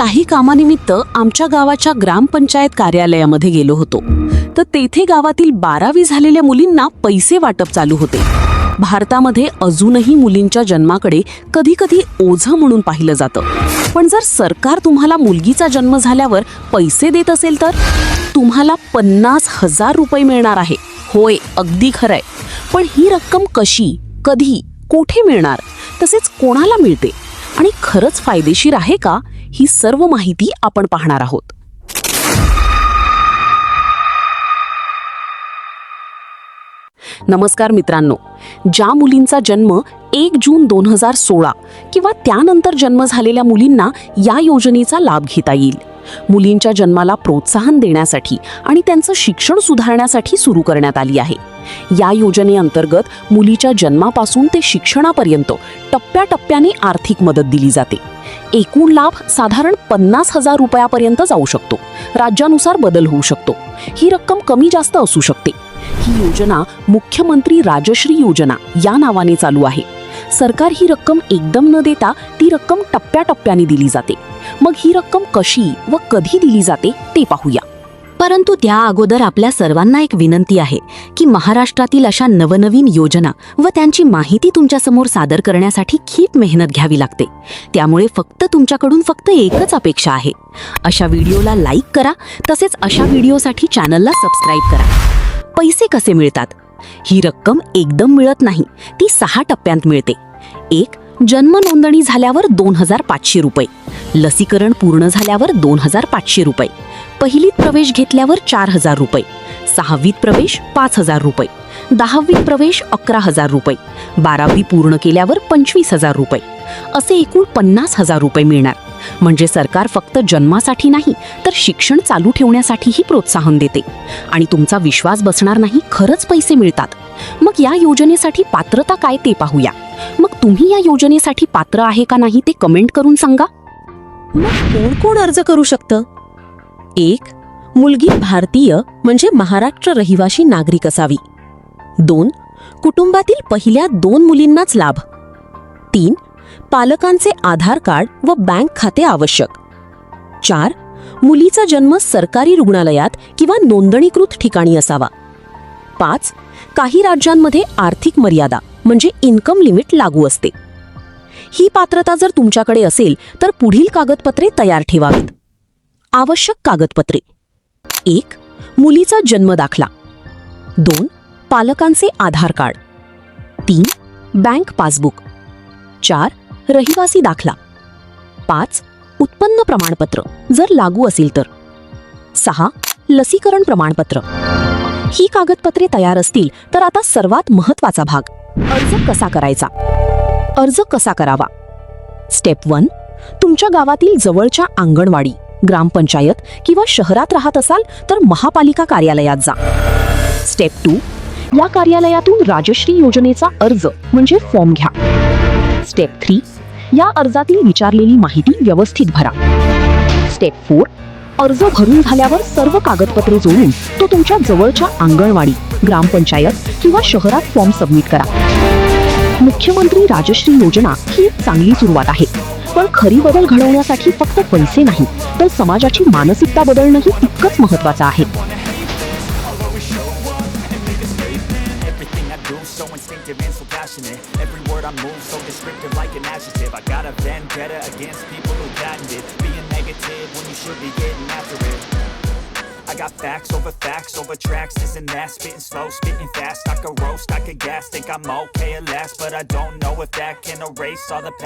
काही कामानिमित्त आमच्या गावाच्या ग्रामपंचायत कार्यालयामध्ये गेलो होतो, तर तेथे गावातील 12वी झालेल्या मुलींना पैसे वाटप चालू होते. भारतामध्ये अजूनही मुलींच्या जन्माकडे कधी कधी ओझं म्हणून पाहिलं जातं. पण जर सरकार तुम्हाला मुलगीचा जन्म झाल्यावर पैसे देत असेल तर तुम्हाला 50,000 रुपये मिळणार आहे. होय, अगदी खरंय. पण ही रक्कम कशी, कधी, कोठे मिळणार, तसेच कोणाला मिळते आणि खरंच फायदेशीर आहे का, ही सर्व माहिती आपण पाहणार आहोत. नमस्कार मित्रांनो. ज्या मुलींचा जन्म 1 जून 2016 किंवा त्यानंतर जन्म झालेल्या मुलींना या योजनेचा लाभ घेता येईल. मुलींच्या जन्माला प्रोत्साहन देण्यासाठी आणि त्यांचं शिक्षण सुधारण्यासाठी सुरू करण्यात आली आहे. या योजनेअंतर्गत मुलीच्या जन्मापासून ते शिक्षणापर्यंत टप्प्याटप्प्याने आर्थिक मदत दिली जाते. एकूण लाभ साधारण 50,000 रुपयापर्यंत जाऊ शकतो. राज्यानुसार बदल होऊ शकतो. ही रक्कम कमी जास्त असू शकते. ही योजना मुख्यमंत्री राजश्री योजना या नावाने चालू आहे. सरकार ही रक्कम एकदम न देता ती रक्कम टप्प्याटप्प्याने दिली जाते. मग ही रक्कम कशी व कधी दिली जाते ते पाहूया. परंतु त्या अगोदर आपल्या सर्वांना एक विनंती आहे की महाराष्ट्रातील अशा नवनवीन योजना व त्यांची माहिती तुमच्यासमोर सादर करण्यासाठी खूप मेहनत घ्यावी लागते. त्यामुळे तुमच्याकडून फक्त एकच अपेक्षा आहे. अशा व्हिडिओला लाईक करा, तसेच अशा व्हिडिओसाठी चॅनलला सबस्क्राईब करा. पैसे कसे मिळतात? ही रक्कम एकदम मिळत नाही, ती 6 टप्प्यांत मिळते. 1. जन्म नोंदणी झाल्यावर 2,500 रुपये. लसीकरण पूर्ण झाल्यावर 2,500 रुपये. पहिलीत प्रवेश घेतल्यावर 4,000 रुपये. 6वीत प्रवेश 5,000 रुपये. 10वीत प्रवेश 11,000 रुपये. 12वी पूर्ण केल्यावर 25,000 रुपये. असे एकूण 50,000 रुपये मिळणार. म्हणजे सरकार फक्त जन्मासाठी नाही तर शिक्षण चालू ठेवण्यासाठीही प्रोत्साहन देते. आणि तुमचा विश्वास बसणार नाही, खरंच पैसे मिळतात. मग या योजनेसाठी पात्रता काय ते पाहूया. मग तुम्ही या योजनेसाठी पात्र आहे का नाही ते कमेंट करून सांगा. मग कोण कोण अर्ज करू शकतं? 1. मुलगी भारतीय म्हणजे महाराष्ट्र रहिवासी नागरिक असावी. 2. कुटुंबातील पहिल्या 2 मुलींनाच लाभ. 3. पालकांचे आधार कार्ड व बँक खाते आवश्यक. 4. मुलीचा जन्म सरकारी रुग्णालयात किंवा नोंदणीकृत ठिकाणी असावा. 5. काही राज्यांमध्ये आर्थिक मर्यादा म्हणजे इन्कम लिमिट लागू असते. ही पात्रता जर तुमच्याकडे असेल तर पुढील कागदपत्रे तयार ठेवावीत. आवश्यक कागदपत्रे: 1. मुलीचा जन्म दाखला. 2. पालकांचे आधार कार्ड. 3. Bank passbook. 4. रहिवासी दाखला. 5. उत्पन्न प्रमाणपत्र जर लागू असेल तर. 6. लसीकरण प्रमाणपत्र. ही कागदपत्रे तयार असतील तर आता सर्वात महत्त्वाचा भाग, अर्ज कसा करायचा. अर्ज कसा करावा? स्टेप 1. तुमच्या गावातील जवळच्या अंगणवाडी, ग्रामपंचायत किंवा शहरात राहत असाल तर महापालिका कार्यालयात जा. स्टेप 2. या कार्यालयातून राजश्री योजनेचा अर्ज म्हणजे फॉर्म घ्या. स्टेप 3. या अर्जातील विचारलेली माहिती व्यवस्थित भरा. स्टेप 4. अर्ज भरून झाल्यावर सर्व कागदपत्रे जोडून तो तुमच्या जवळच्या अंगणवाडी, ग्रामपंचायत किंवा शहरात फॉर्म सबमिट करा. मुख्यमंत्री राजश्री योजना ही एक चांगली सुरुवात आहे. पण खरी बदल घडवण्यासाठी फक्त पैसे नाही तर समाजाची मानसिकता बदलणंही तितकंच महत्त्वाचं आहे. So instinctive and so passionate. Every word I move so descriptive like an adjective. I got a vendetta against people who patent it. Being negative when you should be getting after it. I got facts over tracks. Isn't that spitting slow, spitting fast? I could roast, I could gas. Think I'm okay at last, but I don't know if that can erase all the